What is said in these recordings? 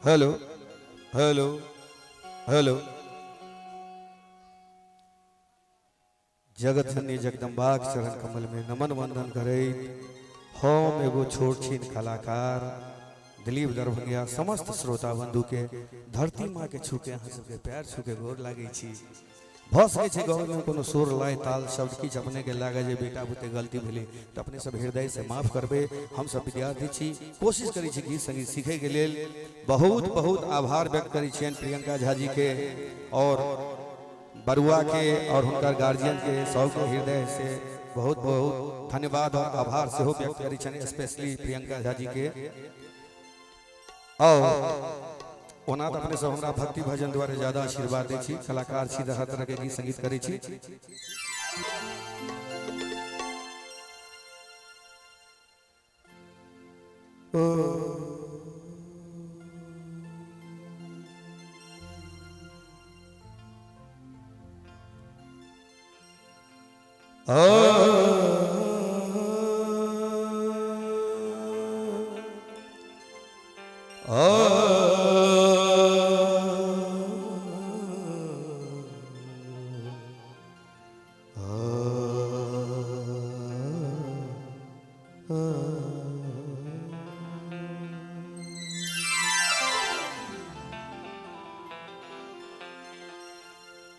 Hello hello hello. जगत जननी जगदम्बाक चरण कमल में नमन वंदन करे। हम एगो छोट छीन कलाकार दिलीप दरभंगिया समस्त श्रोता बंधु के धरती माँ के छूके अहाँ सबके पैर छूके गोर लागे छी। भ सके छै गाँव में कोनो सुर लय ताल शब्द किछ अपने के लागे जे बेटा बुते गलती भेलै तो अपने सब हृदय से माफ करबे। हम सब विद्यार्थी छी, कोशिश करी छी गीत संगीत सीखे के लेल। बहुत बहुत आभार व्यक्त करी छियन प्रियंका झा जी के और बरुआ के और हुनकर गार्जियन के सबके हृदय से बहुत बहुत धन्यवाद और आभार से हो व्यक्त करी छन, स्पेशली प्रियंका झा जी के। और ओना तो अपने सब हमरा भक्ति भजन द्वारा ज्यादा आशीर्वाद दै छी। कलाकार छी, तरह तरह के गीत संगीत करै छी।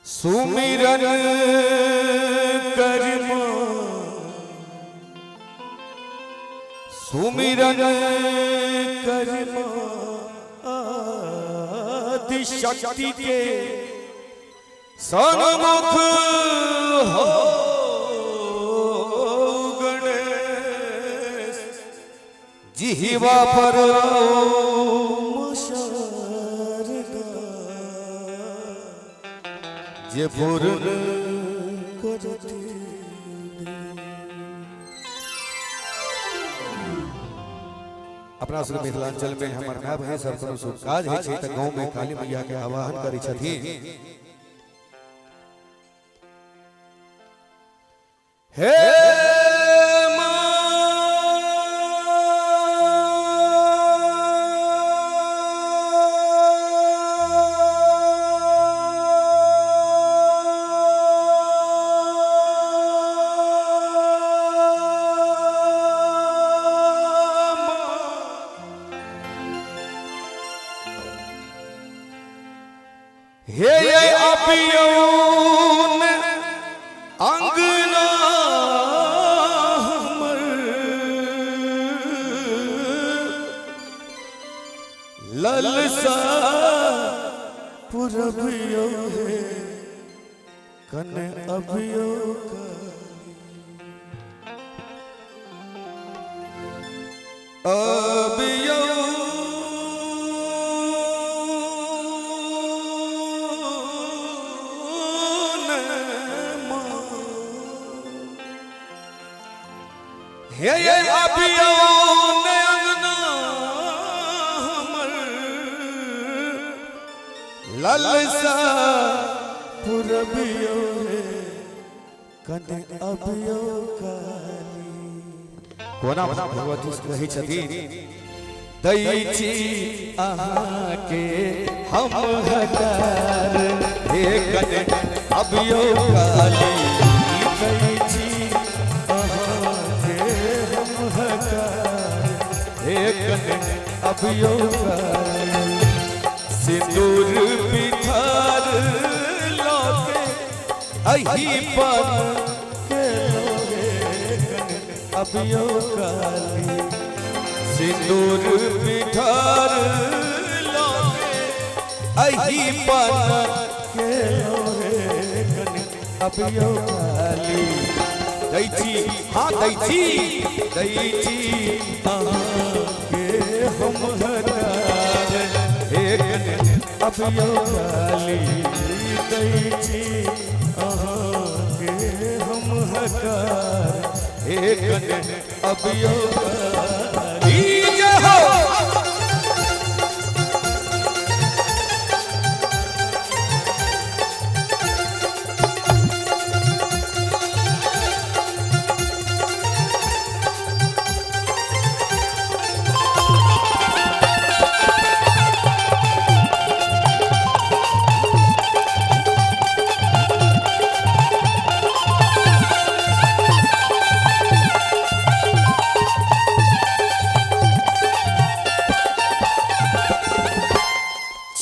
सुमिरन करमा सुमिरन करमा आदि शक्ति के सन्मुख हो गणेश जिह्वा पर जे पूर्ण करती। अपना सब मिथिलांचल में हमर भाई बहन सब कोनो शुभ काज है छै त गांव में काली मैया के आवाहन करै छथिन। हे हे अपियौन अंगना हमर ललसा पुरबियो हे कन अभियो अभियो हे अभियो अंगना हमर ललसा पुरबियो हे कने अभियो काली। कोना भगवती कहै छथिन दै छी अहाँ के हम हकार हे कने अभियो काली। दै छी अभियो सिंदूर पिठार लोगे अही पर के लोगे अभियो काली। सिंदूर पिठार लोगे अही पर के लोगे अभियो काली। दै छी हाँ दै छी हम हकार एक अभियो काली। दै छी अहाँके हम हकार एक अभियो काली। जय हो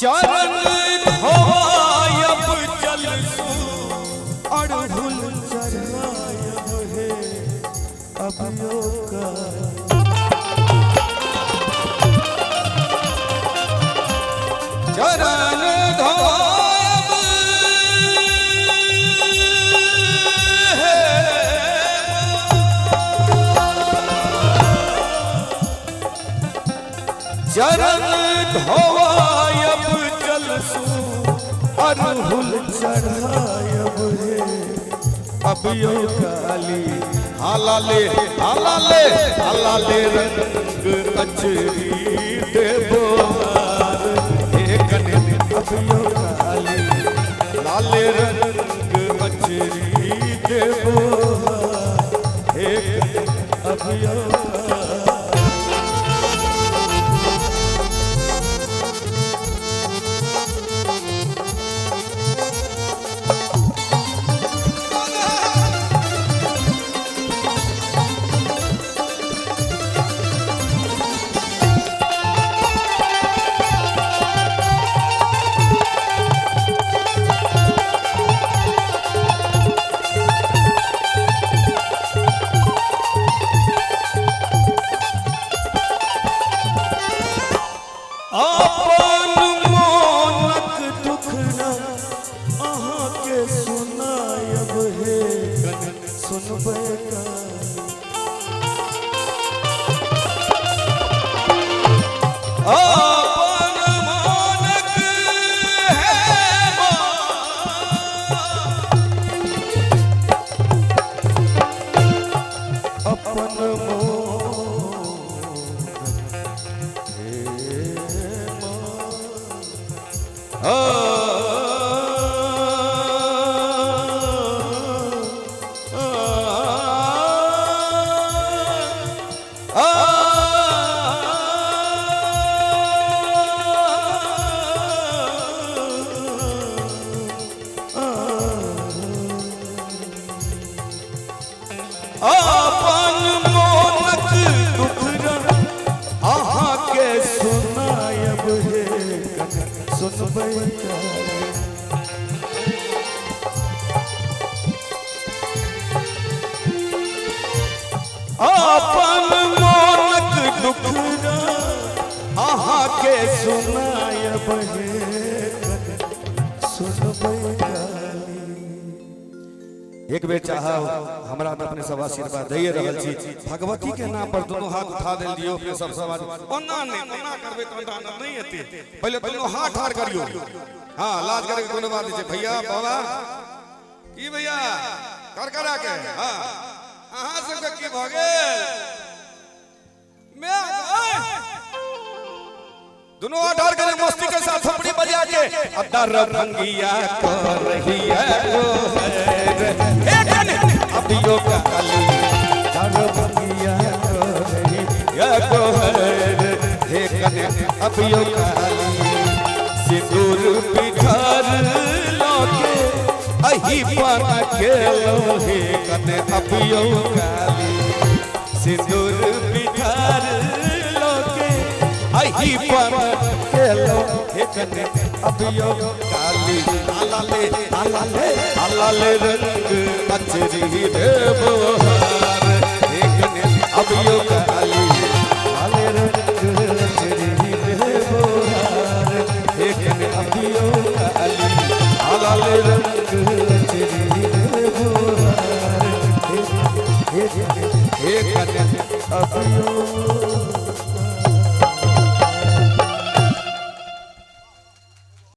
चरण धोयब जलसु अड़हुल चढ़ायब हे अभियो का चरण धोयब हे चरण धोयब जलसु अड़हुल चढ़ायब हे अभियो काली हालाले हालाले हालाले रंग कचरी देबो हे कने अभियो काली लाले रंग कचरी देबो हे कने अभियो अपन मोनक दुखरा आहा के सुनायब हे सुनबै एक बेर चाहा हमरा में अपने सब आशीर्वाद दैए रहल छी भगवती के नाम पर दोनों हाथ उठा देल दियो अपने सब सवार ओना नहीं ओना करबे तो नहीं हेते पहले दोनों हाथ ठाड़ करियो हां लाज करे के कोनो बात छै भैया बाबा की भैया कर करा के हां अहाँ सबके की भ गेल मैं दोनों हाथ ठाड़ के मस्ती के साथ थपड़ी बजा के अदर भंगिया कर रही है अभियो काली दर भंगिया कर रही है हे कने अभियो काली सिंदूर पिठार लोके अही पर के लोहे कने अभियो काली सिंदूर पिठार लोके अही पर के लोहे कने अभियो काली आलाले आलाले आलाले रंग कचरी देबो हार हे कने अभियो काली